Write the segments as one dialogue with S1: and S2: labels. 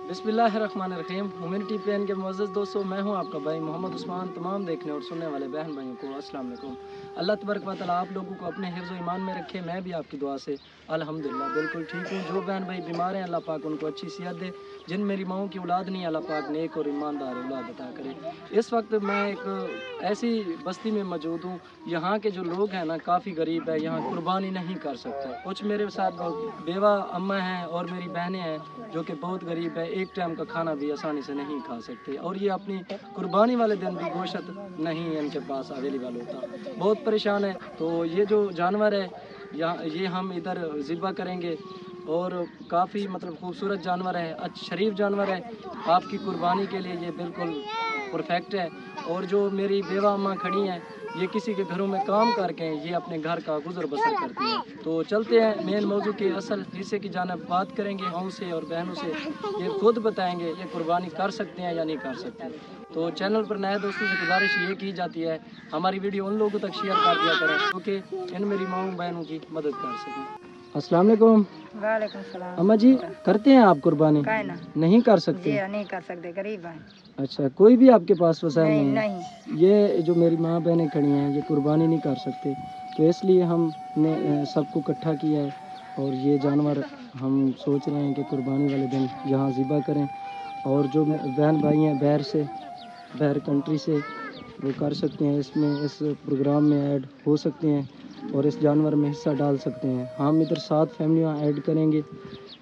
S1: बिस्मिल्लाहिर्रहमानिर्रहीम। Humanity pen के मुअज़्ज़ज़ दोस्तों, मैं हूं आपका भाई मोहम्मद उस्मान। तमाम देखने और सुनने वाले बहन भाइयों को अस्सलाम वालेकुम। अल्लाह तबारक व तआला आप लोगों को अपने हिफ्ज़ व ईमान में रखे। मैं भी आपकी दुआ से अल्हम्दुलिल्लाह बिल्कुल ठीक हूं। जो बहन भाई बीमार हैं, अल्लाह पाक उनको अच्छी सेहत दे। जिन मेरी माओं की औलाद नहीं, अल्लाह पाक नेक और ईमानदार औलाद अता करे। इस वक्त मैं एक ऐसी बस्ती में मौजूद हूँ, यहाँ के जो लोग हैं ना काफ़ी गरीब है, यहाँ कुर्बानी नहीं कर सकते। कुछ मेरे साथ बेवा अम्मा हैं और मेरी बहनें हैं जो कि बहुत गरीब है, एक टाइम का खाना भी आसानी से नहीं खा सकते, और ये अपनी कुर्बानी वाले दिन भी गोश्त नहीं इनके पास अवेलेबल होता, बहुत परेशान है। तो ये जो जानवर है यहाँ, ये हम इधर ज़िबा करेंगे, और काफ़ी मतलब खूबसूरत जानवर है, शरीफ जानवर है। आपकी कुर्बानी के लिए ये बिल्कुल परफेक्ट है। और जो मेरी बेवा अम्मा खड़ी हैं, ये किसी के घरों में काम करके ये अपने घर का गुजर बसर करती हैं। तो चलते हैं मेन मौजू के असल हिस्से की जानब, बात करेंगे माओं से और बहनों से। ये खुद बताएंगे ये कुर्बानी कर सकते हैं या नहीं कर सकते। तो चैनल पर नए दोस्तों से गुजारिश ये की जाती है, हमारी वीडियो उन लोगों तक शेयर कर दिया करें क्योंकि इन मेरी माओं बहनों की मदद कर सकें। अस्सलाम वालेकुम।
S2: वालेकुम सलाम।
S1: अम्मा जी, करते हैं आप कुर्बानी?
S2: ना
S1: नहीं कर सकते?
S2: जी नहीं कर सकते, गरीब हैं।
S1: अच्छा, कोई भी आपके पास वसाइल
S2: नहीं,
S1: नहीं है?
S2: नहीं।
S1: ये जो मेरी माँ बहनें खड़ी हैं, ये कुर्बानी नहीं कर सकते, तो इसलिए हमने सबको इकट्ठा किया है, और ये जानवर हम सोच रहे हैं कि कुर्बानी वाले दिन यहाँ ज़िबा करें। और जो बहन भाई हैं बाहर कंट्री से, वो कर सकते हैं, इसमें इस प्रोग्राम में ऐड हो सकते हैं और इस जानवर में हिस्सा डाल सकते हैं। हम इधर 7 फैमिलियाँ ऐड करेंगे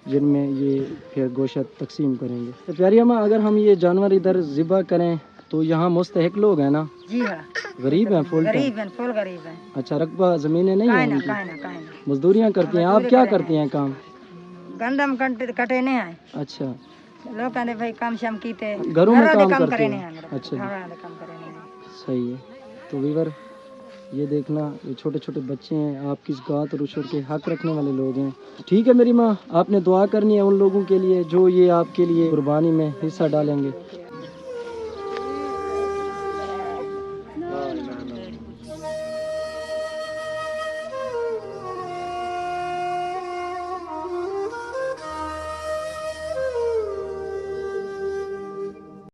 S1: जिनमें ये फिर गोश्त तकसीम करेंगे। तो प्यारी अम्मा, अगर हम ये जानवर इधर ज़िबा करें तो यहाँ मुस्तहिक लोग हैं ना?
S2: जी हाँ,
S1: गरीब हैं, फुल
S2: गरीब हैं।
S1: अच्छा, रकबा ज़मीनें नहीं हैं उनकी? मजदूरियाँ करती हैं। आप क्या करती हैं काम?
S2: गंदम कटे नहीं है।
S1: अच्छा,
S2: लोग कहते भाई काम शाम कीते
S1: घरों में काम करते हैं? अच्छा,
S2: काम करे नहीं।
S1: सही है। तो वीवर, ये देखना, ये छोटे छोटे बच्चे हैं, आपकी ज़कात और उशर के हक रखने वाले लोग हैं। ठीक है मेरी माँ, आपने दुआ करनी है उन लोगों के लिए जो ये आपके लिए कुर्बानी में हिस्सा डालेंगे।